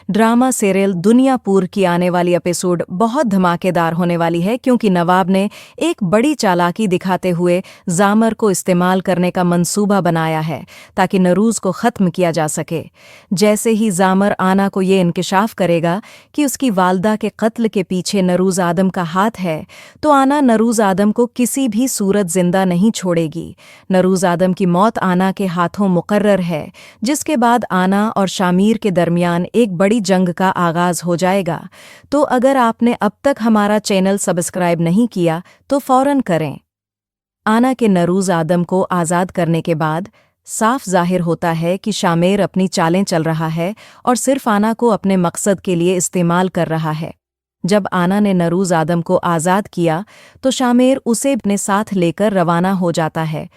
Drama serial Duniyapur की आने वाली एपिसोड बहुत धमाकेदार होने वाली है क्योंकि नवाब ने एक बड़ी चालाकी दिखाते हुए जामर को इस्तेमाल करने का मंसूबा बनाया है ताकि नरूज को ख़त्म किया जा सके। जैसे ही जामर आना को ये इंकिशाफ करेगा कि उसकी वालदा के कत्ल के पीछे नरूज आदम का हाथ है, तो आना नरूज आदम को किसी भी सूरत जिंदा नहीं छोड़ेगी। नरूज आदम की मौत आना के हाथों मुकर्रर है, जिसके बाद आना और शामीर के दरमियान एक बड़ी जंग का आगाज हो जाएगा। तो अगर आपने अब तक हमारा चैनल सब्सक्राइब नहीं किया तो फौरन करें। आना के नरूज आदम को आज़ाद करने के बाद साफ जाहिर होता है कि शामेर अपनी चालें चल रहा है और सिर्फ आना को अपने मकसद के लिए इस्तेमाल कर रहा है। जब आना ने नरूज आदम को आज़ाद किया तो शामेर उसे अपने साथ लेकर रवाना हो जाता है।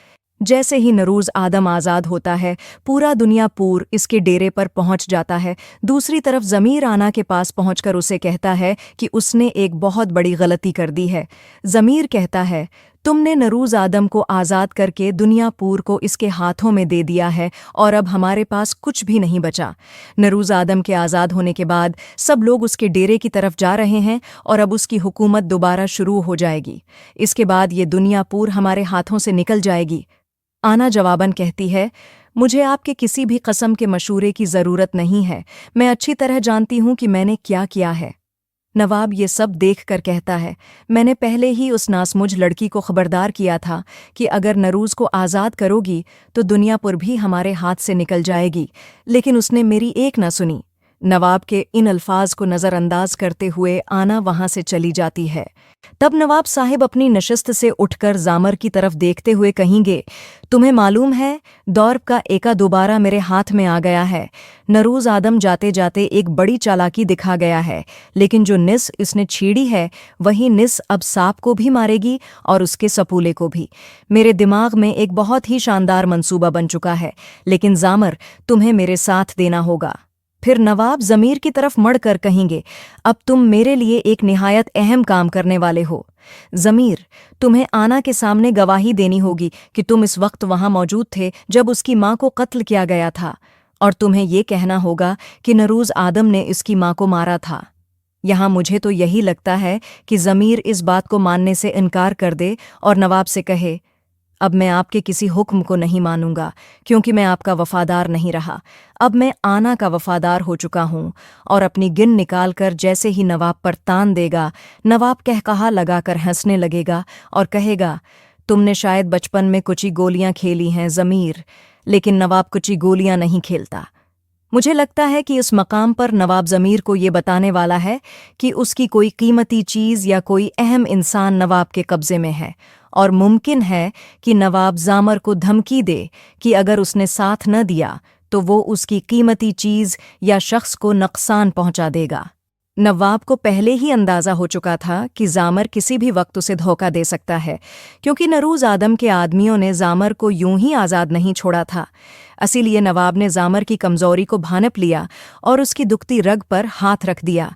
जैसे ही नरूज आदम आज़ाद होता है, पूरा दुनियापुर इसके डेरे पर पहुंच जाता है। दूसरी तरफ ज़मीर आना के पास पहुंचकर उसे कहता है कि उसने एक बहुत बड़ी गलती कर दी है। ज़मीर कहता है, तुमने नरूज आदम को आज़ाद करके दुनियापुर को इसके हाथों में दे दिया है और अब हमारे पास कुछ भी नहीं बचा। नरूज आदम के आज़ाद होने के बाद सब लोग उसके डेरे की तरफ जा रहे हैं और अब उसकी हुकूमत दोबारा शुरू हो जाएगी। इसके बाद ये दुनियापुर हमारे हाथों से निकल जाएगी। आना जवाबन कहती है, मुझे आपके किसी भी कसम के मशूरे की ज़रूरत नहीं है। मैं अच्छी तरह जानती हूँ कि मैंने क्या किया है। नवाब ये सब देखकर कहता है, मैंने पहले ही उस नासमुझ लड़की को खबरदार किया था कि अगर नरूज को आज़ाद करोगी तो दुनियापुर भी हमारे हाथ से निकल जाएगी, लेकिन उसने मेरी एक न सुनी। नवाब के इन अल्फाज को नज़रअंदाज करते हुए आना वहां से चली जाती है। तब नवाब साहिब अपनी नशिस्त से उठकर जामर की तरफ देखते हुए कहेंगे, तुम्हें मालूम है, दौर का एका दोबारा मेरे हाथ में आ गया है। नरूज आदम जाते जाते एक बड़ी चालाकी दिखा गया है, लेकिन जो निस इसने छीड़ी है वही निस अब सांप को भी मारेगी और उसके सपूले को भी। मेरे दिमाग में एक बहुत ही शानदार मंसूबा बन चुका है, लेकिन जामर तुम्हें मेरे साथ देना होगा। फिर नवाब ज़मीर की तरफ मड़कर कहेंगे, अब तुम मेरे लिए एक निहायत अहम काम करने वाले हो। ज़मीर, तुम्हें आना के सामने गवाही देनी होगी कि तुम इस वक्त वहां मौजूद थे जब उसकी मां को कत्ल किया गया था, और तुम्हें ये कहना होगा कि नरूज आदम ने इसकी मां को मारा था। यहाँ मुझे तो यही लगता है कि ज़मीर इस बात को मानने से इनकार कर दे और नवाब से कहे, अब मैं आपके किसी हुक्म को नहीं मानूंगा क्योंकि मैं आपका वफादार नहीं रहा। अब मैं आना का वफादार हो चुका हूँ। और अपनी गिन निकाल कर जैसे ही नवाब पर तान देगा, नवाब कहकहा लगाकर हंसने लगेगा और कहेगा, तुमने शायद बचपन में कुछ ही गोलियां खेली हैं ज़मीर, लेकिन नवाब कुछ ही गोलियां नहीं खेलता। मुझे लगता है कि इस मकाम पर नवाब ज़मीर को ये बताने वाला है कि उसकी कोई कीमती चीज़ या कोई अहम इंसान नवाब के कब्ज़े में है, और मुमकिन है कि नवाब जामर को धमकी दे कि अगर उसने साथ न दिया तो वो उसकी कीमती चीज़ या शख्स को नुकसान पहुंचा देगा। नवाब को पहले ही अंदाज़ा हो चुका था कि जामर किसी भी वक्त उसे धोखा दे सकता है, क्योंकि नरूज आदम के आदमियों ने जामर को यूं ही आज़ाद नहीं छोड़ा था। इसीलिए नवाब ने जामर की कमज़ोरी को भांप लिया और उसकी दुखती रग पर हाथ रख दिया।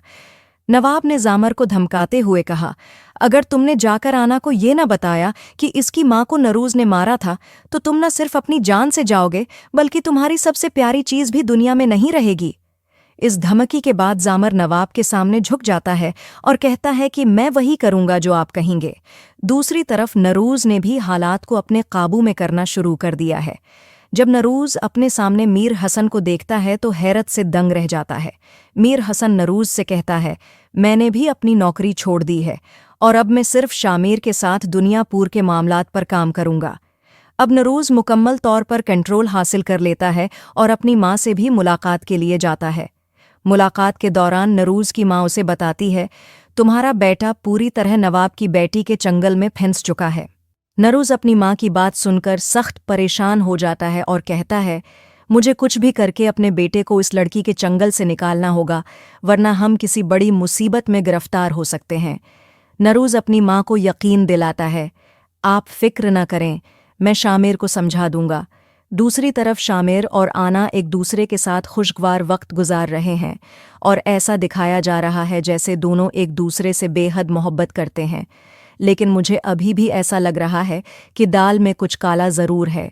नवाब ने जामर को धमकाते हुए कहा, अगर तुमने जाकर आना को ये न बताया कि इसकी मां को नरूज ने मारा था तो तुम न सिर्फ अपनी जान से जाओगे बल्कि तुम्हारी सबसे प्यारी चीज़ भी दुनिया में नहीं रहेगी। इस धमकी के बाद जामर नवाब के सामने झुक जाता है और कहता है कि मैं वही करूंगा जो आप कहेंगे। दूसरी तरफ नरूज ने भी हालात को अपने काबू में करना शुरू कर दिया है। जब नरूज अपने सामने मीर हसन को देखता है तो हैरत से दंग रह जाता है। मीर हसन नरूज से कहता है, मैंने भी अपनी नौकरी छोड़ दी है और अब मैं सिर्फ शामीर के साथ दुनियापुर के मामलात पर काम करूंगा। अब नरूज मुकम्मल तौर पर कंट्रोल हासिल कर लेता है और अपनी मां से भी मुलाकात के लिए जाता है। मुलाकात के दौरान नरूज की मां उसे बताती है, तुम्हारा बेटा पूरी तरह नवाब की बेटी के चंगल में फंस चुका है। नरूज अपनी मां की बात सुनकर सख्त परेशान हो जाता है और कहता है, मुझे कुछ भी करके अपने बेटे को इस लड़की के चंगल से निकालना होगा, वरना हम किसी बड़ी मुसीबत में गिरफ्तार हो सकते हैं। नरूज अपनी मां को यकीन दिलाता है, आप फिक्र न करें, मैं शामेर को समझा दूंगा। दूसरी तरफ शामेर और आना एक दूसरे के साथ खुशगवार वक्त गुजार रहे हैं और ऐसा दिखाया जा रहा है जैसे दोनों एक दूसरे से बेहद मोहब्बत करते हैं। लेकिन मुझे अभी भी ऐसा लग रहा है कि दाल में कुछ काला ज़रूर है।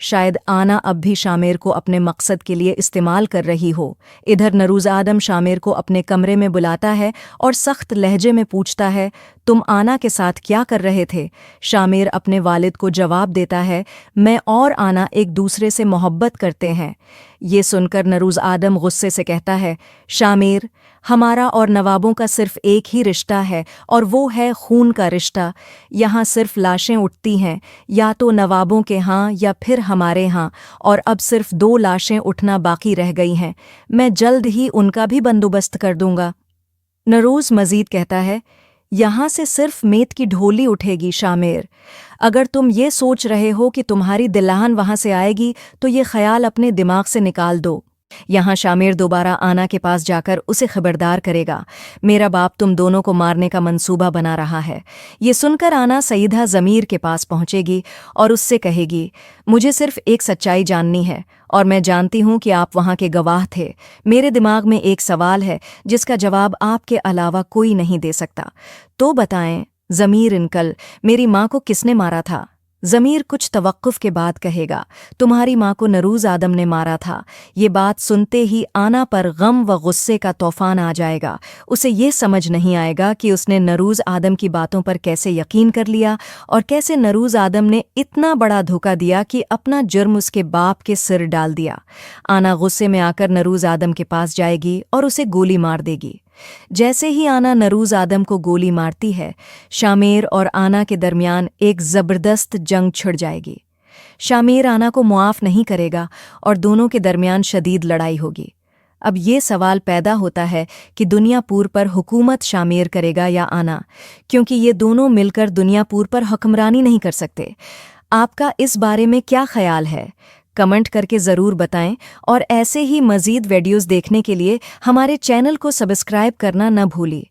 शायद आना अब भी शामेर को अपने मकसद के लिए इस्तेमाल कर रही हो। इधर नरूज आदम शामेर को अपने कमरे में बुलाता है और सख्त लहजे में पूछता है, तुम आना के साथ क्या कर रहे थे? शामेर अपने वालिद को जवाब देता है, मैं और आना एक दूसरे से मोहब्बत करते हैं। ये सुनकर नरूज आदम गुस्से से कहता है, शामेर, हमारा और नवाबों का सिर्फ एक ही रिश्ता है और वो है खून का रिश्ता। यहाँ सिर्फ लाशें उठती हैं, या तो नवाबों के यहाँ या फिर हमारे यहाँ, और अब सिर्फ 2 लाशें उठना बाकी रह गई हैं। मैं जल्द ही उनका भी बंदोबस्त कर दूंगा। नरूज मजीद कहता है, यहाँ से सिर्फ मेत की ढोली उठेगी शामेर। अगर तुम ये सोच रहे हो कि तुम्हारी दिल्हन वहाँ से आएगी तो ये ख्याल अपने दिमाग से निकाल दो। यहाँ शामेर दोबारा आना के पास जाकर उसे खबरदार करेगा, मेरा बाप तुम दोनों को मारने का मंसूबा बना रहा है। ये सुनकर आना सईदा ज़मीर के पास पहुँचेगी और उससे कहेगी, मुझे सिर्फ एक सच्चाई जाननी है और मैं जानती हूँ कि आप वहाँ के गवाह थे। मेरे दिमाग में एक सवाल है जिसका जवाब आपके अलावा कोई नहीं दे सकता। तो बताएं ज़मीर इनकल, मेरी माँ को किसने मारा था? ज़मीर कुछ तवक्कुफ के बाद कहेगा, तुम्हारी माँ को नरूज आदम ने मारा था। ये बात सुनते ही आना पर गम व गुस्से का तूफान आ जाएगा। उसे ये समझ नहीं आएगा कि उसने नरूज आदम की बातों पर कैसे यकीन कर लिया और कैसे नरूज आदम ने इतना बड़ा धोखा दिया कि अपना जुर्म उसके बाप के सिर डाल दिया। आना गुस्से में आकर नरूज आदम के पास जाएगी और उसे गोली मार देगी। जैसे ही आना नरूज आदम को गोली मारती है, शामेर और आना के दरमियान एक ज़बरदस्त जंग छिड़ जाएगी। शामेर आना को मुआफ़ नहीं करेगा और दोनों के दरमियान शदीद लड़ाई होगी। अब ये सवाल पैदा होता है कि दुनियापुर पर हुकूमत शामेर करेगा या आना, क्योंकि ये दोनों मिलकर दुनियापुर पर हुक्मरानी नहीं कर सकते। आपका इस बारे में क्या ख्याल है? कमेंट करके ज़रूर बताएं और ऐसे ही मज़ीद वीडियोज़ देखने के लिए हमारे चैनल को सब्सक्राइब करना न भूलिए।